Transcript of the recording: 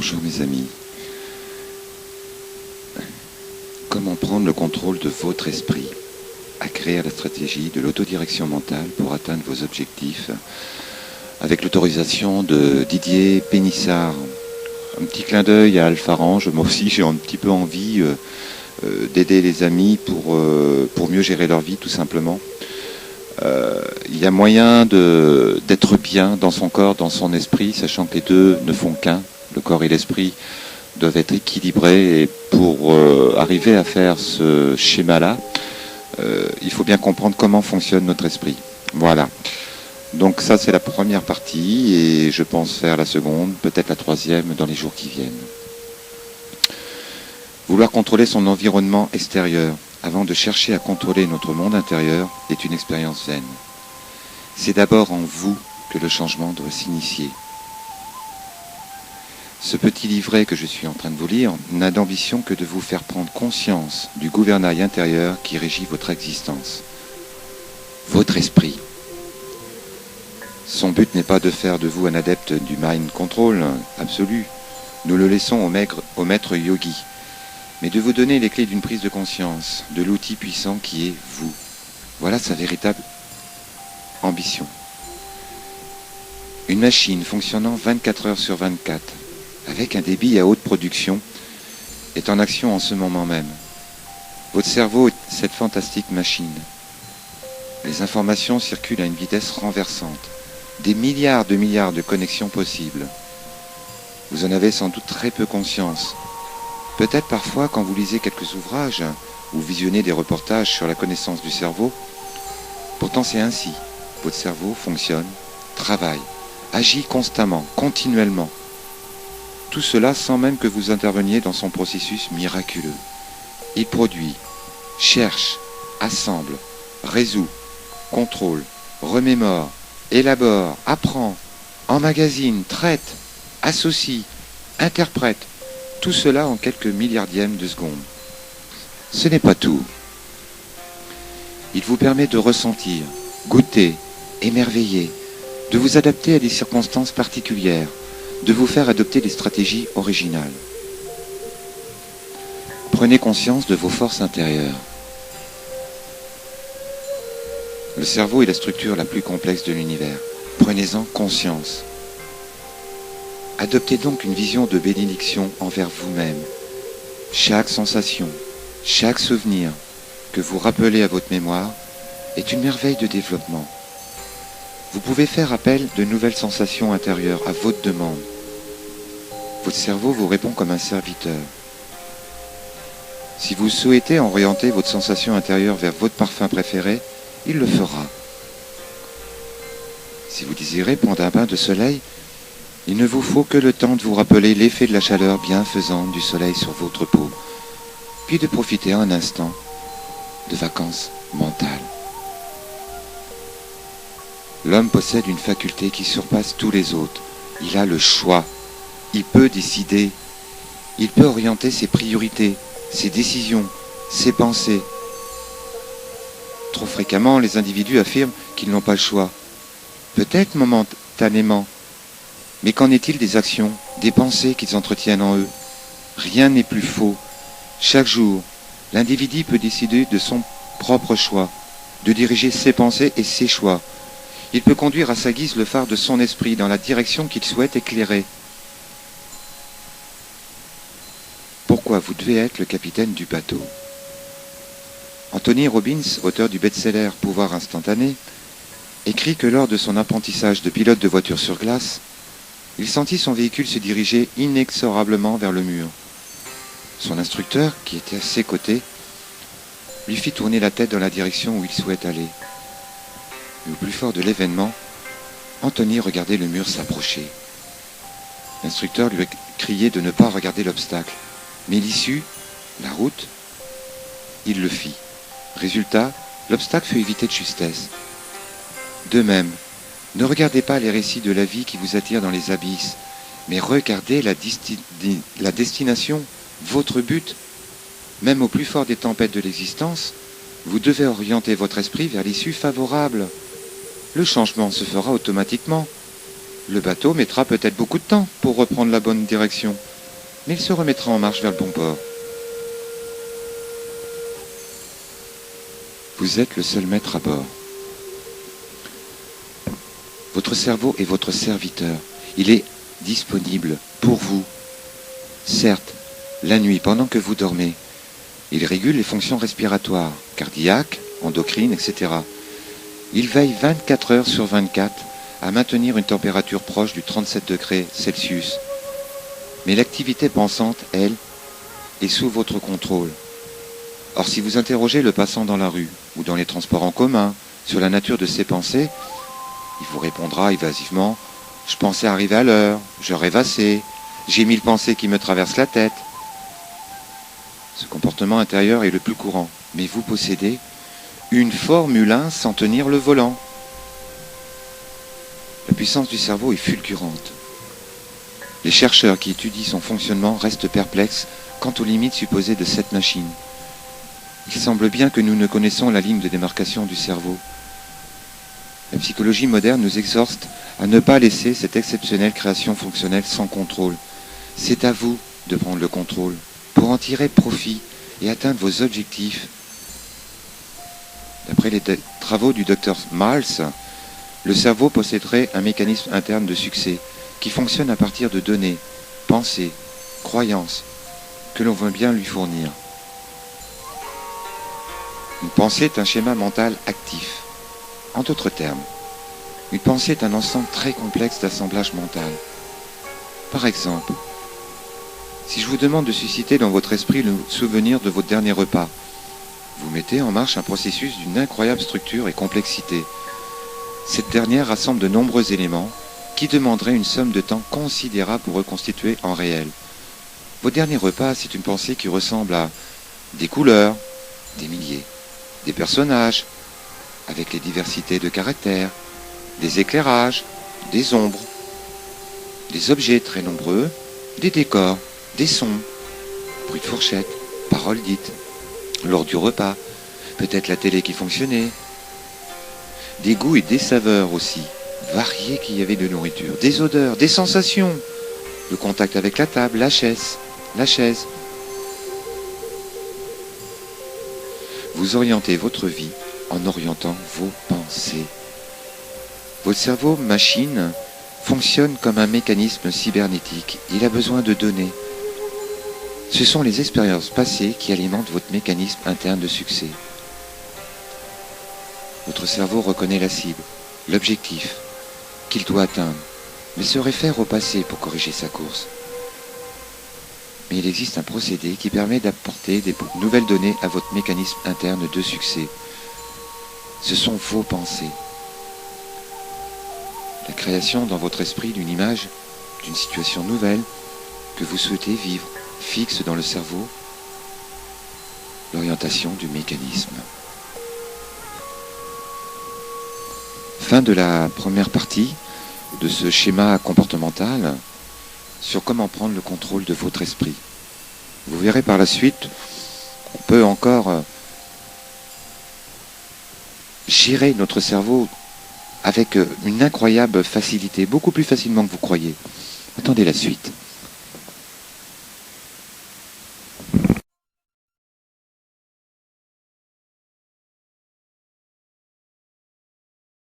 Bonjour mes amis. Comment prendre le contrôle de votre esprit? Acquérir la stratégie de l'autodirection mentale pour atteindre vos objectifs avec l'autorisation de Didier Pénissard. Un petit clin d'œil à Alpha Range. Moi aussi j'ai un petit peu envie d'aider les amis pour mieux gérer leur vie tout simplement. Il y a moyen d'être bien dans son corps, dans son esprit, sachant que les deux ne font qu'un. Le corps et l'esprit doivent être équilibrés et pour arriver à faire ce schéma-là, il faut bien comprendre comment fonctionne notre esprit. Voilà. Donc ça c'est la première partie et je pense faire la seconde, peut-être la troisième dans les jours qui viennent. Vouloir contrôler son environnement extérieur avant de chercher à contrôler notre monde intérieur est une expérience vaine. C'est d'abord en vous que le changement doit s'initier. Ce petit livret que je suis en train de vous lire n'a d'ambition que de vous faire prendre conscience du gouvernail intérieur qui régit votre existence. Votre esprit. Son but n'est pas de faire de vous un adepte du mind control absolu. Nous le laissons au maître yogi. Mais de vous donner les clés d'une prise de conscience, de l'outil puissant qui est vous. Voilà sa véritable ambition. Une machine fonctionnant 24 heures sur 24, avec un débit à haute production, est en action en ce moment même. Votre cerveau est cette fantastique machine. Les informations circulent à une vitesse renversante. Des milliards de connexions possibles. Vous en avez sans doute très peu conscience. Peut-être parfois quand vous lisez quelques ouvrages ou visionnez des reportages sur la connaissance du cerveau. Pourtant c'est ainsi. Votre cerveau fonctionne, travaille, agit constamment, continuellement. Tout cela sans même que vous interveniez dans son processus miraculeux. Il produit, cherche, assemble, résout, contrôle, remémore, élabore, apprend, emmagasine, traite, associe, interprète. Tout cela en quelques milliardièmes de secondes. Ce n'est pas tout. Il vous permet de ressentir, goûter, émerveiller, de vous adapter à des circonstances particulières, de vous faire adopter des stratégies originales. Prenez conscience de vos forces intérieures. Le cerveau est la structure la plus complexe de l'univers. Prenez-en conscience. Adoptez donc une vision de bénédiction envers vous-même. Chaque sensation, chaque souvenir que vous rappelez à votre mémoire est une merveille de développement. Vous pouvez faire appel de nouvelles sensations intérieures à votre demande. Votre cerveau vous répond comme un serviteur. Si vous souhaitez orienter votre sensation intérieure vers votre parfum préféré, il le fera. Si vous désirez prendre un bain de soleil, il ne vous faut que le temps de vous rappeler l'effet de la chaleur bienfaisante du soleil sur votre peau, puis de profiter un instant de vacances mentales. L'homme possède une faculté qui surpasse tous les autres. Il a le choix. Il peut décider. Il peut orienter ses priorités, ses décisions, ses pensées. Trop fréquemment, les individus affirment qu'ils n'ont pas le choix. Peut-être momentanément. Mais qu'en est-il des actions, des pensées qu'ils entretiennent en eux? Rien n'est plus faux. Chaque jour, l'individu peut décider de son propre choix, de diriger ses pensées et ses choix. Il peut conduire à sa guise le phare de son esprit dans la direction qu'il souhaite éclairer. Pourquoi vous devez être le capitaine du bateau? Anthony Robbins, auteur du best-seller Pouvoir instantané, écrit que lors de son apprentissage de pilote de voiture sur glace, il sentit son véhicule se diriger inexorablement vers le mur. Son instructeur, qui était à ses côtés, lui fit tourner la tête dans la direction où il souhaitait aller. Mais au plus fort de l'événement, Anthony regardait le mur s'approcher. L'instructeur lui criait de ne pas regarder l'obstacle, mais l'issue, la route, il le fit. Résultat, l'obstacle fut évité de justesse. De même, ne regardez pas les récits de la vie qui vous attirent dans les abysses, mais regardez la destination, votre but. Même au plus fort des tempêtes de l'existence, vous devez orienter votre esprit vers l'issue favorable. Le changement se fera automatiquement. Le bateau mettra peut-être beaucoup de temps pour reprendre la bonne direction, mais il se remettra en marche vers le bon port. Vous êtes le seul maître à bord. Votre cerveau est votre serviteur. Il est disponible pour vous. Certes, la nuit, pendant que vous dormez, il régule les fonctions respiratoires, cardiaques, endocrines, etc. Il veille 24 heures sur 24 à maintenir une température proche du 37 degrés Celsius. Mais l'activité pensante, elle, est sous votre contrôle. Or, si vous interrogez le passant dans la rue ou dans les transports en commun sur la nature de ses pensées, il vous répondra évasivement « Je pensais arriver à l'heure, je rêvassais, j'ai 1000 pensées qui me traversent la tête ». Ce comportement intérieur est le plus courant, mais vous possédez une Formule 1 sans tenir le volant. La puissance du cerveau est fulgurante. Les chercheurs qui étudient son fonctionnement restent perplexes quant aux limites supposées de cette machine. Il semble bien que nous ne connaissons la ligne de démarcation du cerveau. La psychologie moderne nous exhorte à ne pas laisser cette exceptionnelle création fonctionnelle sans contrôle. C'est à vous de prendre le contrôle pour en tirer profit et atteindre vos objectifs. D'après les travaux du Dr Miles, le cerveau posséderait un mécanisme interne de succès qui fonctionne à partir de données, pensées, croyances que l'on veut bien lui fournir. Une pensée est un schéma mental actif. En d'autres termes, une pensée est un ensemble très complexe d'assemblage mental. Par exemple, si je vous demande de susciter dans votre esprit le souvenir de votre dernier repas, vous mettez en marche un processus d'une incroyable structure et complexité. Cette dernière rassemble de nombreux éléments qui demanderaient une somme de temps considérable pour reconstituer en réel. Votre dernier repas, c'est une pensée qui ressemble à des couleurs, des milliers, des personnages, avec les diversités de caractères, des éclairages, des ombres, des objets très nombreux, des décors, des sons, bruit de fourchette, paroles dites, lors du repas, peut-être la télé qui fonctionnait, des goûts et des saveurs aussi, variés qu'il y avait de nourriture, des odeurs, des sensations, le contact avec la table, la chaise. Vous orientez votre vie en orientant vos pensées. Votre cerveau machine fonctionne comme un mécanisme cybernétique. Il a besoin de données. Ce sont les expériences passées qui alimentent votre mécanisme interne de succès. Votre cerveau reconnaît la cible, l'objectif qu'il doit atteindre, mais se réfère au passé pour corriger sa course. Mais il existe un procédé qui permet d'apporter des nouvelles données à votre mécanisme interne de succès. Ce sont vos pensées. La création dans votre esprit d'une image, d'une situation nouvelle que vous souhaitez vivre, fixe dans le cerveau l'orientation du mécanisme. Fin de la première partie de ce schéma comportemental sur comment prendre le contrôle de votre esprit. Vous verrez par la suite, on peut encore gérer notre cerveau avec une incroyable facilité, beaucoup plus facilement que vous croyez. Attendez la suite.